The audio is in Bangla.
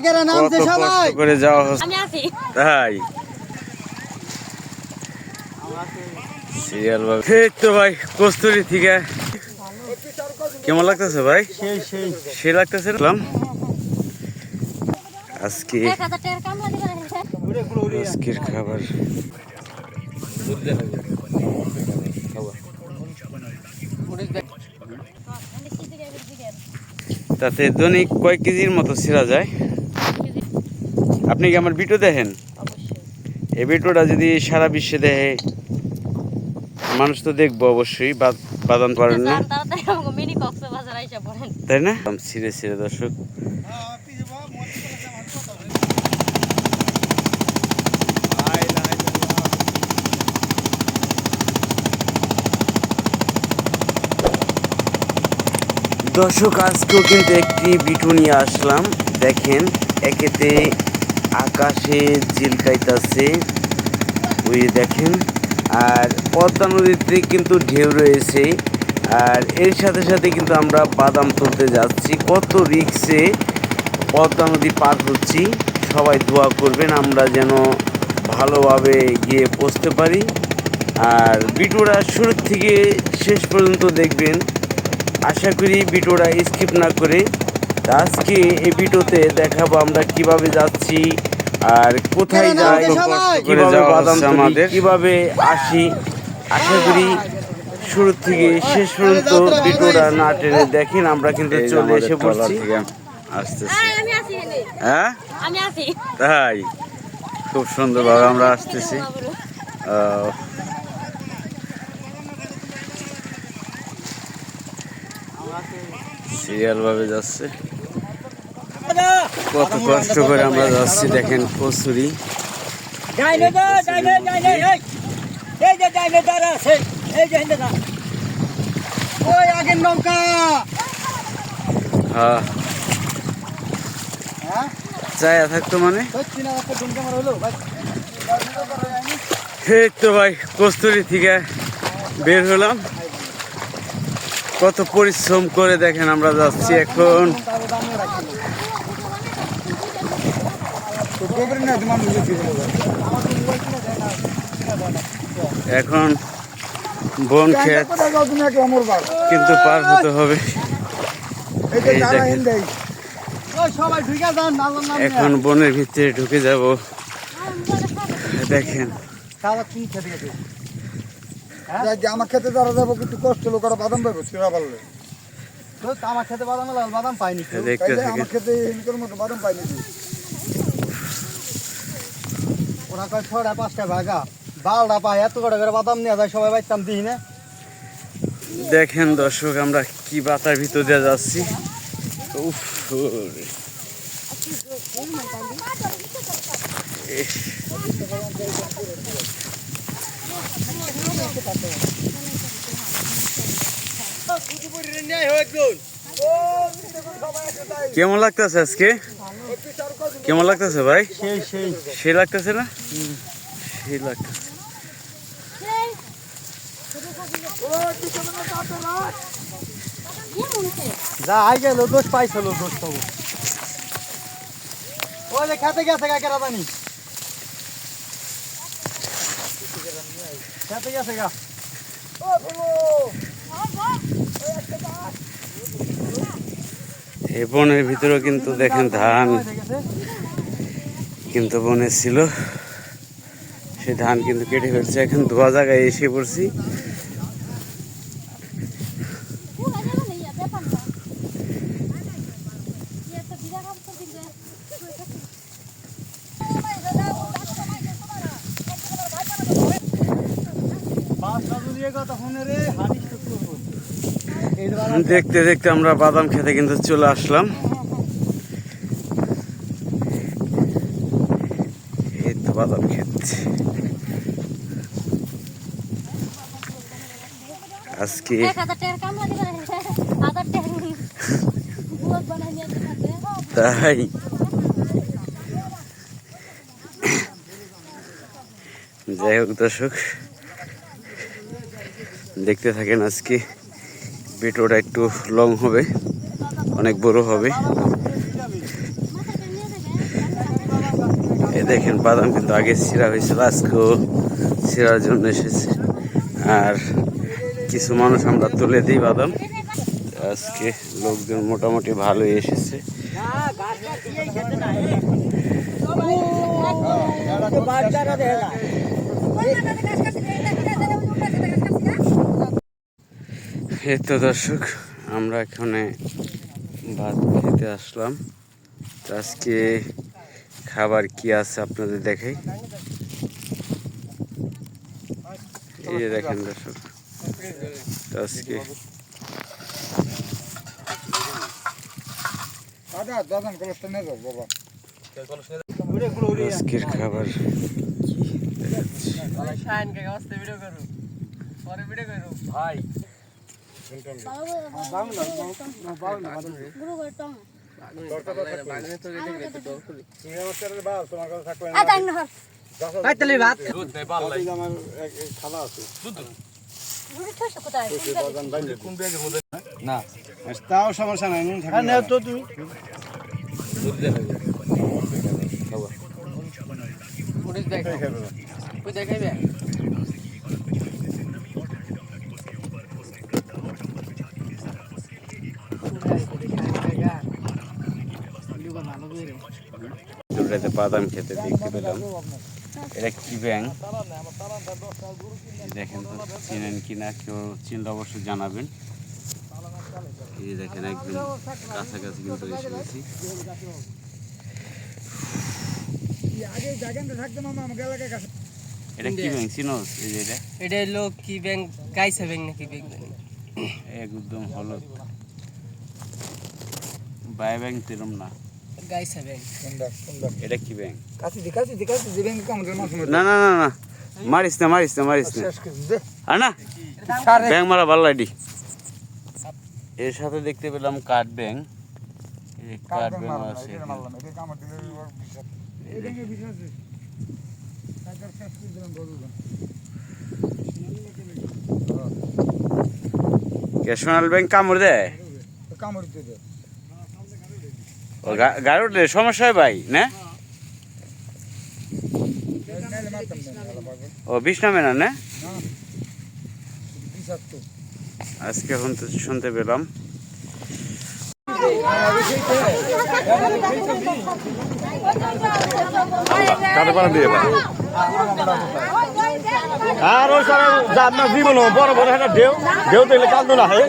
কত কষ্ট করে যাওয়া হচ্ছে তাই সিরিয়াল তো ভাই কস্তুরি থেকে কেমন লাগতেছে ভাই? সে লাগতেছে আজকে আজকের খাবার তাতে দৈনিক কয়েক কেজির মতো ছিঁড়া যায়। আপনি কি আমার ভিডিও দেখেন? এই ভিডিওটা যদি সারা বিশ্বে দেখে মানুষ তো দেখবো অবশ্যই, বাদাম পারেন না তাই না? ছিঁড়ে ছিঁড়ে দর্শক দর্শক আজকেও কিন্তু একটি ভিডিও নিয়ে আসলাম। দেখেন একেতে আকাশে ঝিলকাইতেছে ওই দেখেন, আর পদ্মা নদীতে কিন্তু ঢেউ রয়েছে, আর এর সাথে সাথে কিন্তু আমরা বাদাম তুলতে যাচ্ছি। কত রিক্সে পদ্মা নদী পার হচ্ছি। সবাই দোয়া করবেন আমরা যেন ভালোভাবে গিয়ে পৌঁছতে পারি। আর ভিডিওটা শুরু থেকে শেষ পর্যন্ত দেখবেন, আশা করি ভিডিওটা স্কিপ না করে। আজকে এই ভিডিওতে দেখাবো আমরা কিভাবে যাচ্ছি আর কোথায় যাই, কিভাবে বাদাম আমাদের কিভাবে আসি। আশা করি শুরু থেকে শেষ পর্যন্ত ভিডিওটা না টেনে দেখেন। আমরা কিন্তু চলে এসে পড়ছি, আসতেছি। হ্যাঁ তাই খুব সুন্দরভাবে আমরা আসতেছি। সিরিয়াল ভাবে যাচ্ছে, কত কষ্ট করে আমরা যাচ্ছি। দেখেন কচুরি চায়া থাকতো মানে এই তো ভাই কস্তুরি থেকে বের হলাম। কত পরিশ্রম করে দেখেন আমরা যাচ্ছি। এখন বন ক্ষেত কিন্তু পার হতে হবে। এখন বনের ভিতরে ঢুকে যাব। দেখেন আমার খেতে যারা যাবো কিন্তু কষ্ট লোক ওরা বাদাম পাবো ছিঁড়া পারলে। আমার খেতে বাদাম পাইনি, আমার খেতে এনকের মতো বাদাম পাইনি। ওরা কয় 6টা 5টা ভাগা বালটা পায়, এত কটা করে বাদাম নিয়ে যায়, সবাই পাইতাম দিই না। দেখেন দর্শক আমরা কি বাতার ভিতর দিয়ে যাচ্ছি। কেমন লাগতেছে আজকে? কেমন লাগতেছে ভাই? সেই লাগতেছে না? সেই লাগতেছে। যা আই গেল দোষ পাইছিল, দোষ পাবো। ওই যে খেতে গেছে কাকেরা জানি, খেতে গেছে গা। এই বনের ভিতরেও কিন্তু দেখেন ধান কিন্তু বনে ছিল, সে ধান কিন্তু কেটে ফেলছে। এখন ধোয়া জায়গায় এসে পড়ছি। দেখতে দেখতে আমরা বাদাম খেতে কিন্তু চলে আসলাম। এই তো বাদাম ক্ষেত। আজকে তাই যাই হোক দর্শক দেখতে থাকেন। আজকে ভিডিওটা একটু লং হবে, অনেক বড় হবে। এই দেখেন বাদাম কিন্তু আগে ছিঁড়া হয়েছিল, আজকেও ছিঁড়ার জন্য এসেছে। আর কিছু মানুষ আমরা তুলে দিই বাদাম। আজকে লোকজন মোটামুটি ভালোই এসেছে। এই তো দর্শক, আমরা এখানে ভাত খেতে আসলাম। তো আজকে খাবার কি আছে আপনাদের দেখাই। এই যে দেখেন দর্শক, তো আজকে আজকের খাবার ভাই না তাও সমস্যা নাই, তো তুমি দুটাতে বাদাম খেতে দেখতে পেলাম। এটা কি ব্যাং দেখেন তো, চিনেন কিনা, কেউ চিনলে অবশ্যই জানাবেন। এই যে দেখেন একদম কাছাকাছি কিন্তু এসে গেছি। এটা কি ব্যাং চিনোস? এই যে এটা হলো কি ব্যাংক, গাইসা ব্যাংক নাকি ব্যাংক জানি একদম হলো বাই ব্যাং তেরম না, গাইসা ব্যাংক। এটা কি ব্যাং? না না না না না, মারিস না মারিস না মারিস না, আর না ব্যাং মারা ভালো লাইডি। এর সাথে দেখতে পেলাম কাঠ ব্যাং। এই কাঠ ব্যাং আছে সোনাল ব্যাংক কামড় দেয়, গাড়ি উঠলে সমস্যা হয় ভাই না? ও বিষ নামে না না, আজকে এখন তো শুনতে পেলাম। আর ওই সারা আপনার জীবন বড় বড় একটা ঢেউ ঢেউ দেখলে কান্দো না হয়।